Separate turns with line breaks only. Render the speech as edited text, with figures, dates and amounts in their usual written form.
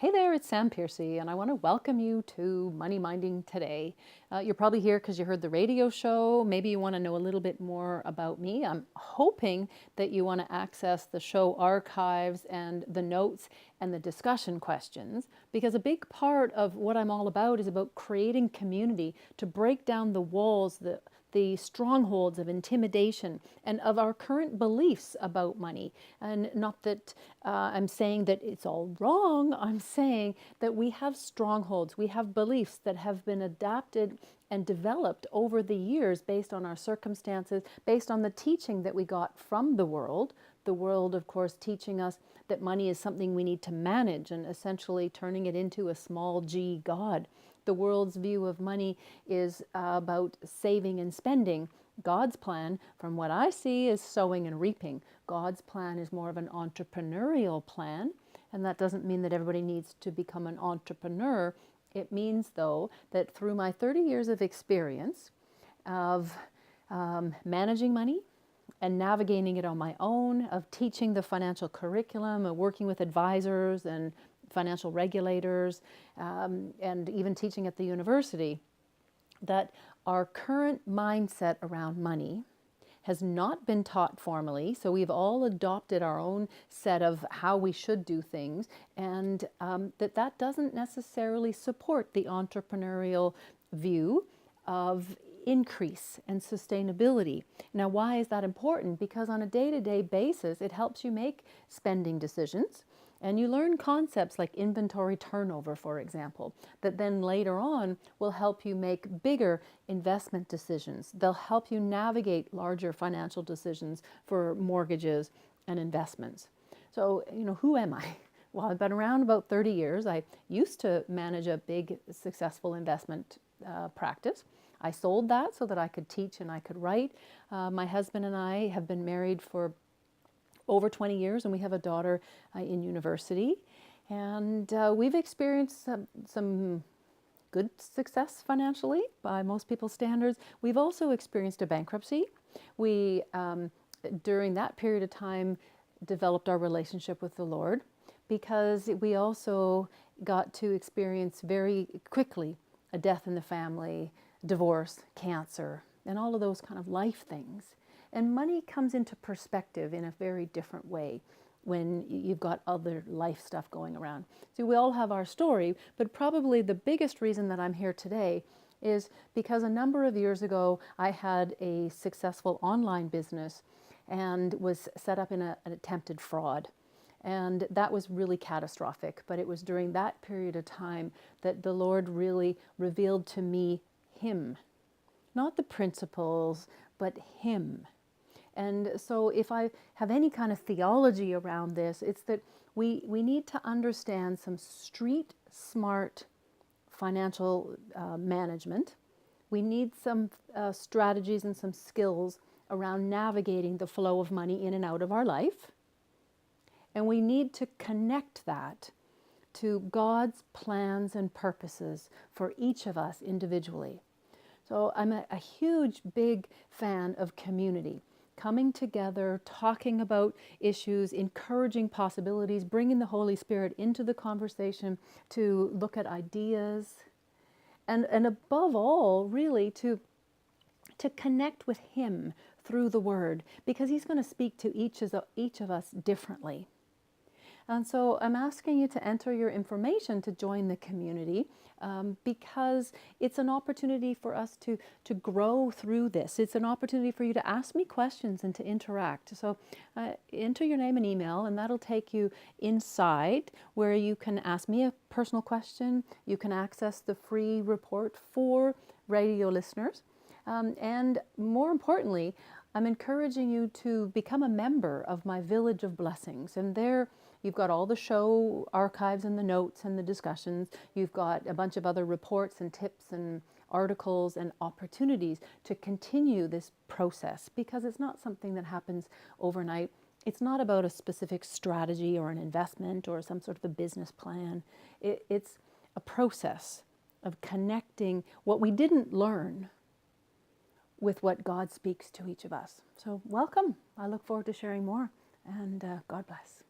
Hey there, it's Sam Piercy, and I want to welcome you to Money Minding today. You're probably here because you heard the radio show. Maybe you want to know a little bit more about me. I'm hoping that you want to access the show archives and the notes and the discussion questions, because a big part of what I'm all about is about creating community to break down the walls, the strongholds of intimidation and of our current beliefs about money. And not that I'm saying that it's all wrong. I'm saying that we have strongholds. We have beliefs that have been adapted and developed over the years based on our circumstances, based on the teaching that we got from the world. The world, of course, teaching us that money is something we need to manage and essentially turning it into a small g God. The world's view of money is about saving and spending. God's plan, from what I see, is sowing and reaping. God's plan is more of an entrepreneurial plan, and that doesn't mean that everybody needs to become an entrepreneur. It means, though, that through my 30 years of experience of managing money and navigating it on my own, of teaching the financial curriculum, of working with advisors and financial regulators, and even teaching at the university, that our current mindset around money has not been taught formally. So we've all adopted our own set of how we should do things, and that doesn't necessarily support the entrepreneurial view of increase and sustainability. Now, why is that important? Because on a day-to-day basis, it helps you make spending decisions. And you learn concepts like inventory turnover, for example, that then later on will help you make bigger investment decisions. They'll help you navigate larger financial decisions for mortgages and investments. So, who am I? Well, I've been around about 30 years. I used to manage a big, successful investment practice. I sold that so that I could teach and I could write. My husband and I have been married for over 20 years, and we have a daughter in university. And we've experienced some good success financially by most people's standards. We've also experienced a bankruptcy. We, during that period of time, developed our relationship with the Lord, because we also got to experience very quickly a death in the family, divorce, cancer, and all of those kind of life things. And money comes into perspective in a very different way when you've got other life stuff going around. So we all have our story, but probably the biggest reason that I'm here today is because a number of years ago, I had a successful online business and was set up in an attempted fraud. And that was really catastrophic. But it was during that period of time that the Lord really revealed to me Him. Not the principles, but Him. And so if I have any kind of theology around this, it's that we need to understand some street smart financial management. We need some strategies and some skills around navigating the flow of money in and out of our life. And we need to connect that to God's plans and purposes for each of us individually. So I'm a huge, big fan of community. Coming together, talking about issues, encouraging possibilities, bringing the Holy Spirit into the conversation to look at ideas, and above all, really to connect with Him through the Word, because He's going to speak to each of us differently. And so I'm asking you to enter your information to join the community, because it's an opportunity for us to grow through this. It's an opportunity for you to ask me questions and to interact. So enter your name and email, and that'll take you inside where you can ask me a personal question. You can access the free report for radio listeners. And more importantly, I'm encouraging you to become a member of my Village of Blessings. And there you've got all the show archives and the notes and the discussions. You've got a bunch of other reports and tips and articles and opportunities to continue this process, because it's not something that happens overnight. It's not about a specific strategy or an investment or some sort of a business plan. It's a process of connecting what we didn't learn with what God speaks to each of us. So welcome. I look forward to sharing more, and God bless.